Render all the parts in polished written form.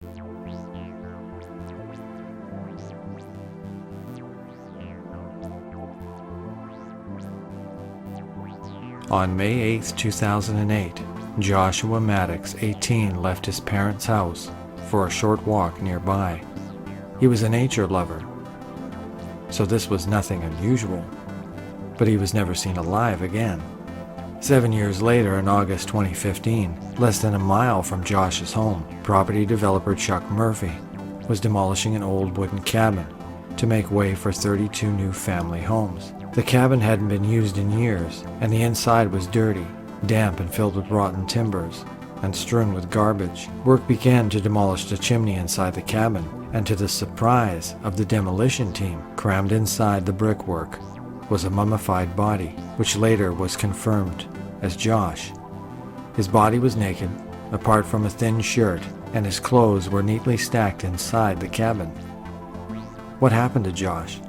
On May 8, 2008, Joshua Maddux, 18, left his parents' house for a short walk nearby. He was a nature lover, so this was nothing unusual, but he was never seen alive again. 7 years later, in August 2015, less than a mile from Josh's home, property developer Chuck Murphy was demolishing an old wooden cabin to make way for 32 new family homes. The cabin hadn't been used in years, and the inside was dirty, damp and filled with rotten timbers, and strewn with garbage. Work began to demolish the chimney inside the cabin, and to the surprise of the demolition team, crammed inside the brickwork was a mummified body, which later was confirmed as Josh. His body was naked, apart from a thin shirt, and his clothes were neatly stacked inside the cabin. What happened to Josh?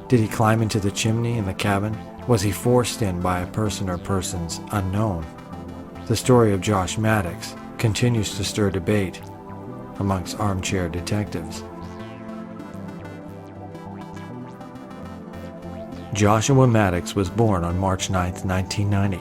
Did he climb into the chimney in the cabin? Was he forced in by a person or persons unknown? The story of Josh Maddux continues to stir debate amongst armchair detectives. Joshua Maddux was born on March 9, 1990,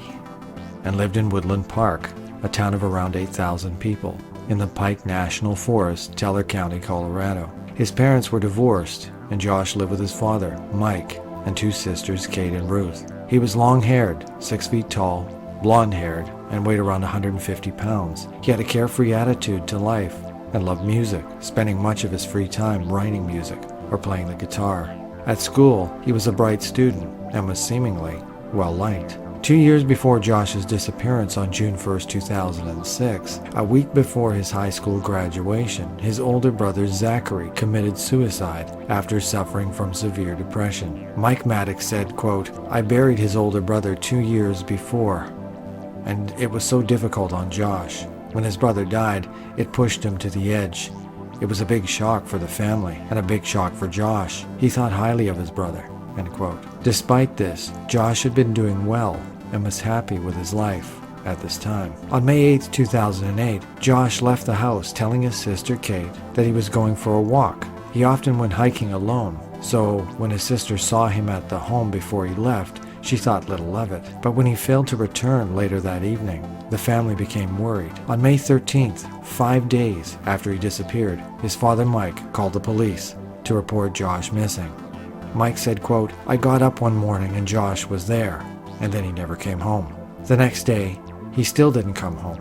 and lived in Woodland Park, a town of around 8,000 people, in the Pike National Forest, Teller County, Colorado. His parents were divorced, and Josh lived with his father, Mike, and two sisters, Kate and Ruth. He was long-haired, 6 feet tall, blonde-haired, and weighed around 150 pounds. He had a carefree attitude to life and loved music, spending much of his free time writing music or playing the guitar. At school, he was a bright student and was seemingly well-liked. 2 years before Josh's disappearance on June 1, 2006, a week before his high school graduation, his older brother Zachary committed suicide after suffering from severe depression. Mike Maddux said, quote, "I buried his older brother 2 years before, and it was so difficult on Josh. When his brother died, it pushed him to the edge. It was a big shock for the family and a big shock for Josh. He thought highly of his brother." End quote. Despite this, Josh had been doing well and was happy with his life at this time. On May 8, 2008, Josh left the house telling his sister Kate that he was going for a walk. He often went hiking alone, so when his sister saw him at the home before he left, she thought little of it. But when he failed to return later that evening, the family became worried. On May 13th, 5 days after he disappeared, his father Mike called the police to report Josh missing. Mike said, quote, "I got up one morning and Josh was there, and then he never came home. The next day, he still didn't come home.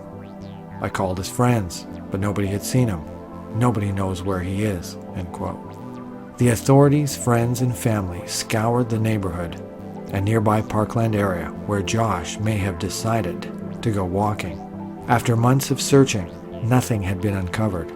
I called his friends, but nobody had seen him. Nobody knows where he is." End quote. The authorities, friends, and family scoured the neighborhood and nearby parkland area where Josh may have decided to go walking. After months of searching, nothing had been uncovered,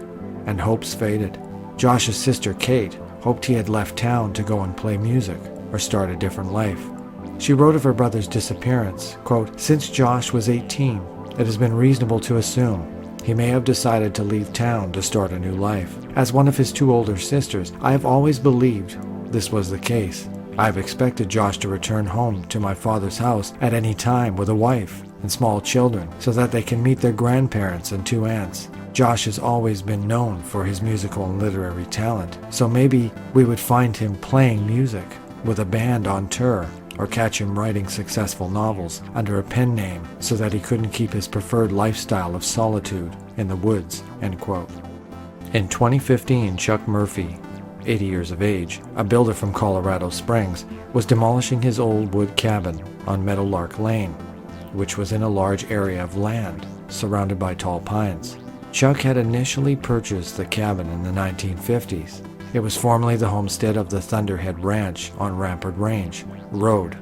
and hopes faded. Josh's sister Kate hoped he had left town to go and play music or start a different life. She wrote of her brother's disappearance, quote, "Since Josh was 18, it has been reasonable to assume he may have decided to leave town to start a new life. As one of his 2 older sisters, I have always believed this was the case. I have expected Josh to return home to my father's house at any time with a wife and small children so that they can meet their grandparents and 2 aunts. Josh has always been known for his musical and literary talent, so maybe we would find him playing music with a band on tour, or catch him writing successful novels under a pen name so that he couldn't keep his preferred lifestyle of solitude in the woods." End quote. In 2015, Chuck Murphy, 80 years of age, a builder from Colorado Springs, was demolishing his old wood cabin on Meadowlark Lane, which was in a large area of land surrounded by tall pines. Chuck had initially purchased the cabin in the 1950s. It was formerly the homestead of the Thunderhead Ranch on Rampart Range Road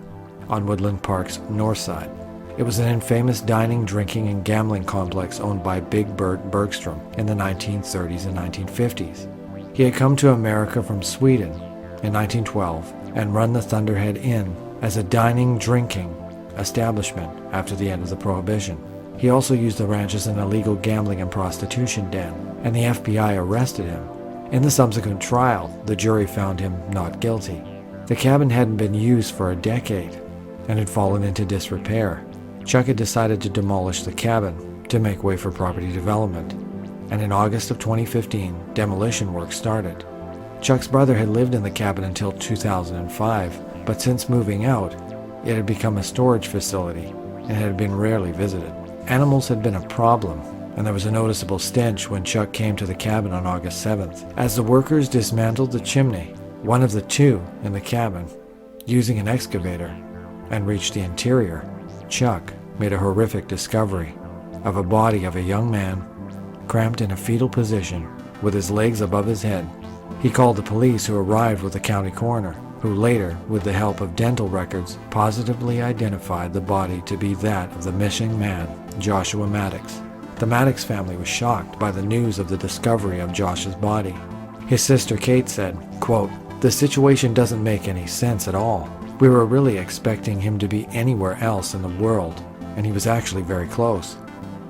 on Woodland Park's north side. It was an infamous dining, drinking, and gambling complex owned by Big Bert Bergstrom in the 1930s and 1950s. He had come to America from Sweden in 1912 and run the Thunderhead Inn as a dining, drinking establishment after the end of the Prohibition. He also used the ranch as an illegal gambling and prostitution den, and the FBI arrested him. In the subsequent trial, the jury found him not guilty. The cabin hadn't been used for a decade and had fallen into disrepair. Chuck had decided to demolish the cabin to make way for property development. and in August of 2015, demolition work started. Chuck's brother had lived in the cabin until 2005, but since moving out, it had become a storage facility and had been rarely visited. Animals had been a problem, and there was a noticeable stench when Chuck came to the cabin on August 7th. As the workers dismantled the chimney, one of the two in the cabin, using an excavator, and reached the interior, Chuck made a horrific discovery of a body of a young man cramped in a fetal position with his legs above his head. He called the police, who arrived with the county coroner, who later, with the help of dental records, positively identified the body to be that of the missing man, Joshua Maddux. The Maddux family was shocked by the news of the discovery of Josh's body. His sister Kate said, quote, "The situation doesn't make any sense at all. We were really expecting him to be anywhere else in the world, and he was actually very close.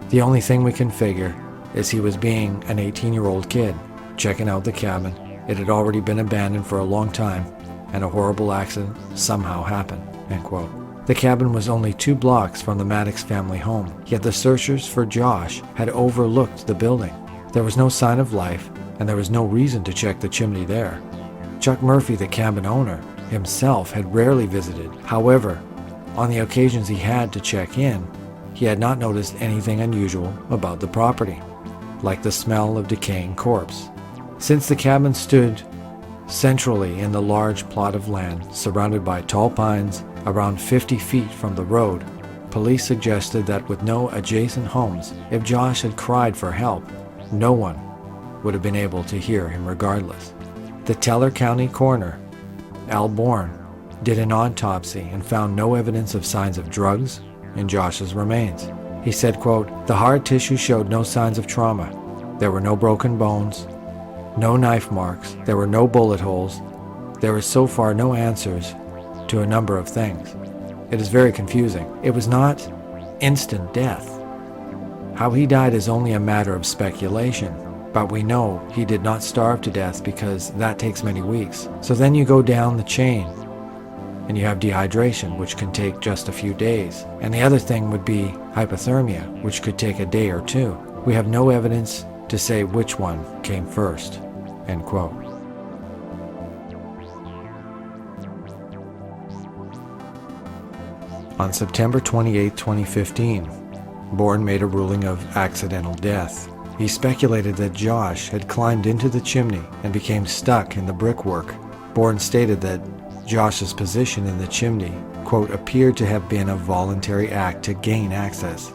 The only thing we can figure is he was being an 18-year-old kid, checking out the cabin. It had already been abandoned for a long time, and a horrible accident somehow happened," end quote. The cabin was only 2 blocks from the Maddux family home, yet the searchers for Josh had overlooked the building. There was no sign of life, and there was no reason to check the chimney there. Chuck Murphy, the cabin owner, himself had rarely visited. However, on the occasions he had to check in, he had not noticed anything unusual about the property, like the smell of decaying corpse. Since the cabin stood centrally in the large plot of land surrounded by tall pines around 50 feet from the road, police suggested that with no adjacent homes, if Josh had cried for help, no one would have been able to hear him regardless. The Teller County coroner, Al Bourne, did an autopsy and found no evidence of signs of drugs in Josh's remains. He said, quote, "The hard tissue showed no signs of trauma. There were no broken bones, no knife marks, there were no bullet holes. There is so far no answers to a number of things. It is very confusing. It was not instant death. How he died is only a matter of speculation, but we know he did not starve to death because that takes many weeks. So then you go down the chain and you have dehydration, which can take just a few days. And the other thing would be hypothermia, which could take a day or two. We have no evidence to say which one came first," end quote. On September 28, 2015, Bourne made a ruling of accidental death. He speculated that Josh had climbed into the chimney and became stuck in the brickwork. Bourne stated that Josh's position in the chimney, quote, "appeared to have been a voluntary act to gain access,"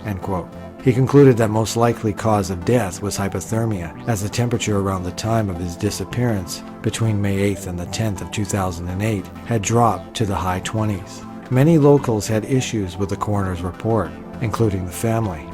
end quote. He concluded that most likely cause of death was hypothermia, as the temperature around the time of his disappearance, between May 8th and the 10th of 2008, had dropped to the high 20s. Many locals had issues with the coroner's report, including the family.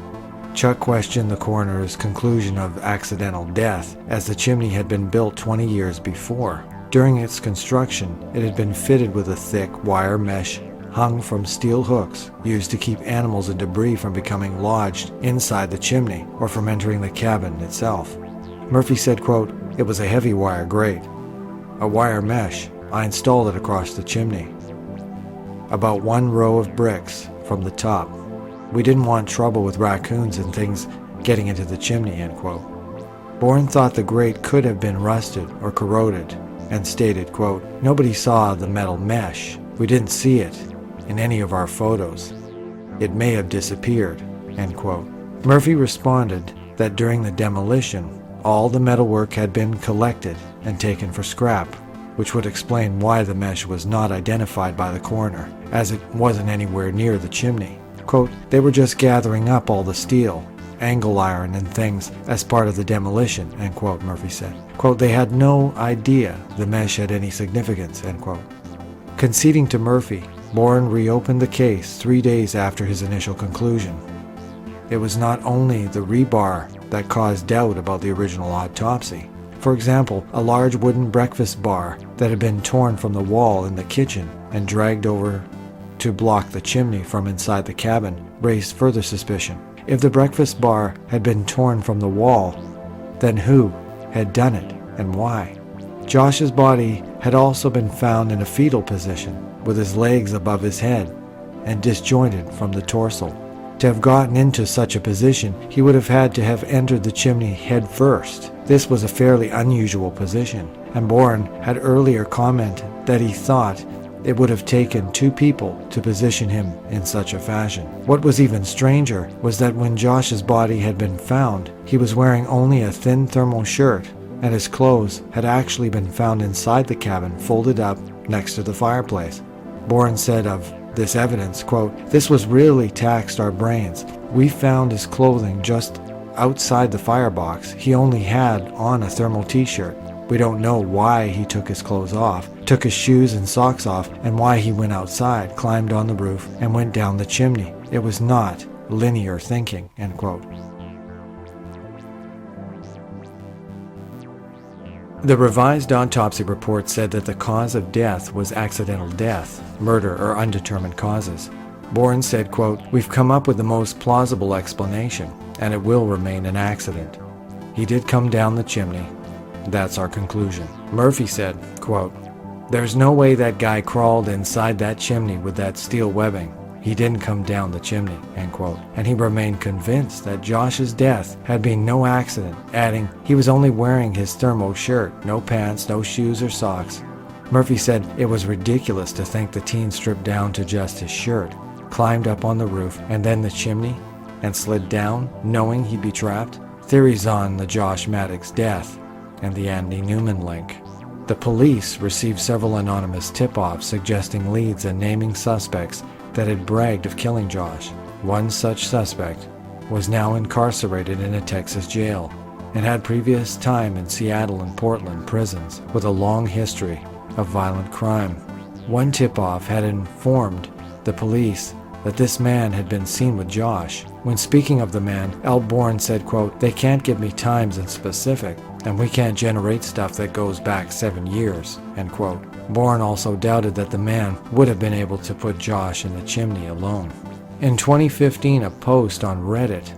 Chuck questioned the coroner's conclusion of accidental death, as the chimney had been built 20 years before. During its construction, it had been fitted with a thick wire mesh hung from steel hooks used to keep animals and debris from becoming lodged inside the chimney or from entering the cabin itself. Murphy said, quote, "It was a heavy wire grate. A wire mesh. I installed it across the chimney, about 1 row of bricks from the top. We didn't want trouble with raccoons and things getting into the chimney," end quote. Bourne thought the grate could have been rusted or corroded and stated, quote, "Nobody saw the metal mesh. We didn't see it in any of our photos. It may have disappeared," end quote. Murphy responded that during the demolition, all the metalwork had been collected and taken for scrap, which would explain why the mesh was not identified by the coroner, as it wasn't anywhere near the chimney. Quote, "They were just gathering up all the steel, angle iron and things as part of the demolition," end quote, Murphy said. Quote, "They had no idea the mesh had any significance," end quote. Conceding to Murphy, Bourne reopened the case 3 days after his initial conclusion. It was not only the rebar that caused doubt about the original autopsy. For example, a large wooden breakfast bar that had been torn from the wall in the kitchen and dragged over to block the chimney from inside the cabin raised further suspicion. If the breakfast bar had been torn from the wall, then who had done it and why? Josh's body had also been found in a fetal position, with his legs above his head and disjointed from the torso. To have gotten into such a position, he would have had to have entered the chimney head first. This was a fairly unusual position, and Bourne had earlier commented that he thought it would have taken 2 people to position him in such a fashion. What was even stranger was that when Josh's body had been found, he was wearing only a thin thermal shirt, and his clothes had actually been found inside the cabin, folded up next to the fireplace. Bourne said of this evidence, quote, "This was really taxed our brains. We found his clothing just outside the firebox. He only had on a thermal t-shirt. We don't know why he took his clothes off, took his shoes and socks off, and why he went outside, climbed on the roof, and went down the chimney. It was not linear thinking," end quote. The revised autopsy report said that the cause of death was accidental death, murder, or undetermined causes. Bourne said, quote, "We've come up with the most plausible explanation, and it will remain an accident. He did come down the chimney. That's our conclusion." Murphy said, quote, "There's no way that guy crawled inside that chimney with that steel webbing. He didn't come down the chimney," end quote. And he remained convinced that Josh's death had been no accident, adding, "He was only wearing his thermo shirt, no pants, no shoes or socks." Murphy said it was ridiculous to think the teen stripped down to just his shirt, climbed up on the roof and then the chimney, and slid down, knowing he'd be trapped. Theories on the Josh Maddux death and the Andy Newman link. The police received several anonymous tip-offs suggesting leads and naming suspects that had bragged of killing Josh. One such suspect was now incarcerated in a Texas jail and had previous time in Seattle and Portland prisons with a long history of violent crime. One tip-off had informed the police that this man had been seen with Josh. When speaking of the man, Al Bourne said, quote, "They can't give me times in specific, and we can't generate stuff that goes back 7 years," end quote. Bourne also doubted that the man would have been able to put Josh in the chimney alone. In 2015, a post on Reddit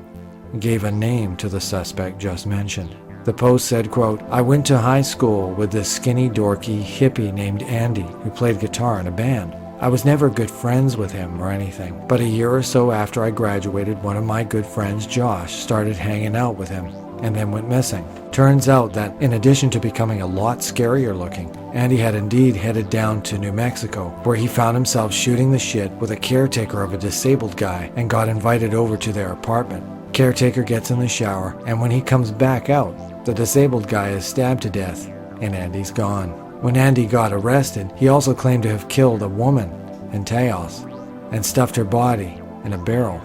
gave a name to the suspect just mentioned. The post said, quote, "I went to high school with this skinny, dorky hippie named Andy who played guitar in a band. I was never good friends with him or anything, but a year or so after I graduated, one of my good friends, Josh, started hanging out with him and then went missing. Turns out that in addition to becoming a lot scarier looking, Andy had indeed headed down to New Mexico, where he found himself shooting the shit with a caretaker of a disabled guy and got invited over to their apartment. Caretaker gets in the shower, and when he comes back out, the disabled guy is stabbed to death, and Andy's gone. When Andy got arrested, he also claimed to have killed a woman in Taos and stuffed her body in a barrel.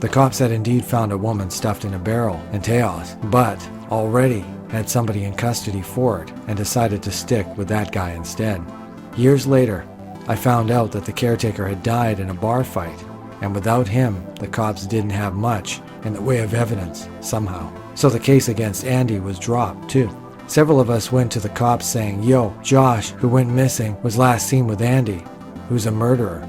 The cops had indeed found a woman stuffed in a barrel in Taos, but already had somebody in custody for it and decided to stick with that guy instead. Years later, I found out that the caretaker had died in a bar fight, and without him, the cops didn't have much in the way of evidence somehow. So the case against Andy was dropped too. Several of us went to the cops saying, "Yo, Josh, who went missing, was last seen with Andy, who's a murderer.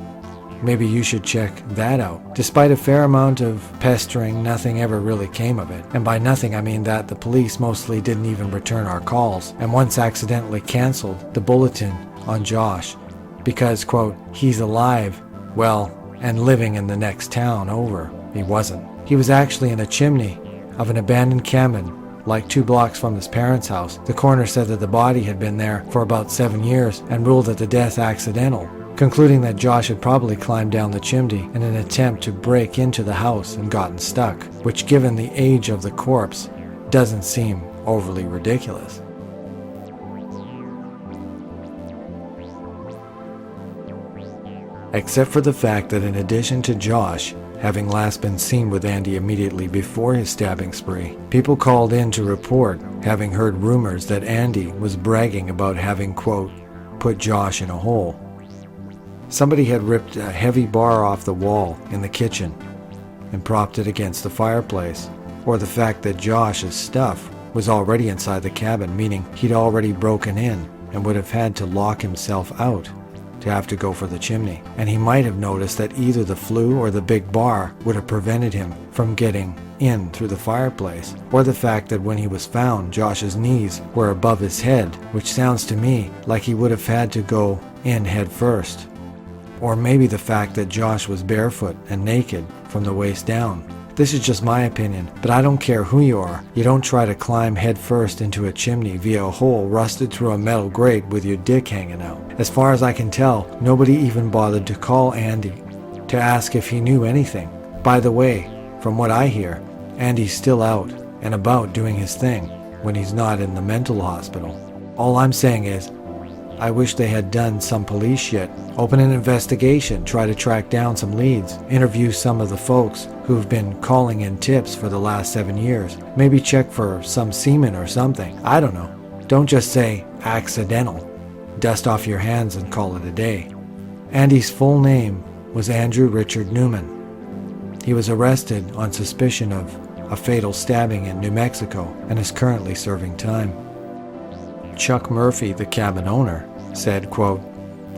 Maybe you should check that out." Despite a fair amount of pestering, nothing ever really came of it. And by nothing, I mean that the police mostly didn't even return our calls, and once accidentally canceled the bulletin on Josh because, quote, "he's alive, well, and living in the next town over." He wasn't. He was actually in a chimney of an abandoned cabin like 2 blocks from his parents' house. The coroner said that the body had been there for about 7 years and ruled that the death accidental, concluding that Josh had probably climbed down the chimney in an attempt to break into the house and gotten stuck, which given the age of the corpse doesn't seem overly ridiculous. Except for the fact that in addition to Josh having last been seen with Andy immediately before his stabbing spree, people called in to report having heard rumors that Andy was bragging about having, quote, "put Josh in a hole." Somebody had ripped a heavy bar off the wall in the kitchen and propped it against the fireplace, or the fact that Josh's stuff was already inside the cabin, meaning he'd already broken in and would have had to lock himself out to have to go for the chimney. And he might have noticed that either the flue or the big bar would have prevented him from getting in through the fireplace, or the fact that when he was found, Josh's knees were above his head, which sounds to me like he would have had to go in head first. Or maybe the fact that Josh was barefoot and naked from the waist down. This is just my opinion, but I don't care who you are. You don't try to climb headfirst into a chimney via a hole rusted through a metal grate with your dick hanging out. As far as I can tell, nobody even bothered to call Andy to ask if he knew anything. By the way, from what I hear, Andy's still out and about doing his thing when he's not in the mental hospital. All I'm saying is, I wish they had done some police shit. Open an investigation, try to track down some leads, interview some of the folks who've been calling in tips for the last 7 years. Maybe check for some semen or something. I don't know. Don't just say accidental. Dust off your hands and call it a day. Andy's full name was Andrew Richard Newman. He was arrested on suspicion of a fatal stabbing in New Mexico and is currently serving time. Chuck Murphy, the cabin owner, said, quote,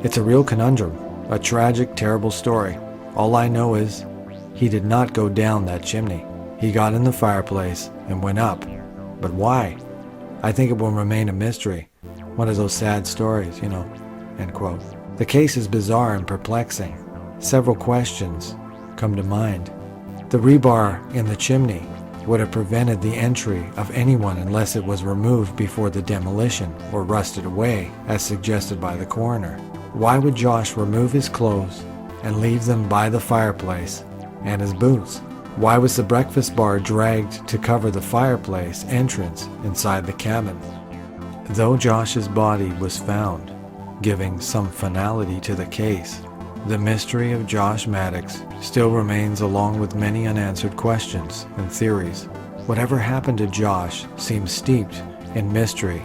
"It's a real conundrum, a tragic, terrible story. All I know is he did not go down that chimney. He got in the fireplace and went up. But why? I think it will remain a mystery. One of those sad stories, you know," end quote. The case is bizarre and perplexing. Several questions come to mind. The rebar in the chimney would have prevented the entry of anyone unless it was removed before the demolition or rusted away, as suggested by the coroner. Why would Josh remove his clothes and leave them by the fireplace and his boots? Why was the breakfast bar dragged to cover the fireplace entrance inside the cabin? Though Josh's body was found, giving some finality to the case, the mystery of Josh Maddux still remains, along with many unanswered questions and theories. Whatever happened to Josh seems steeped in mystery,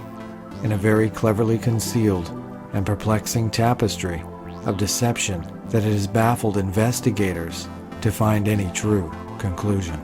in a very cleverly concealed and perplexing tapestry of deception that it has baffled investigators to find any true conclusion.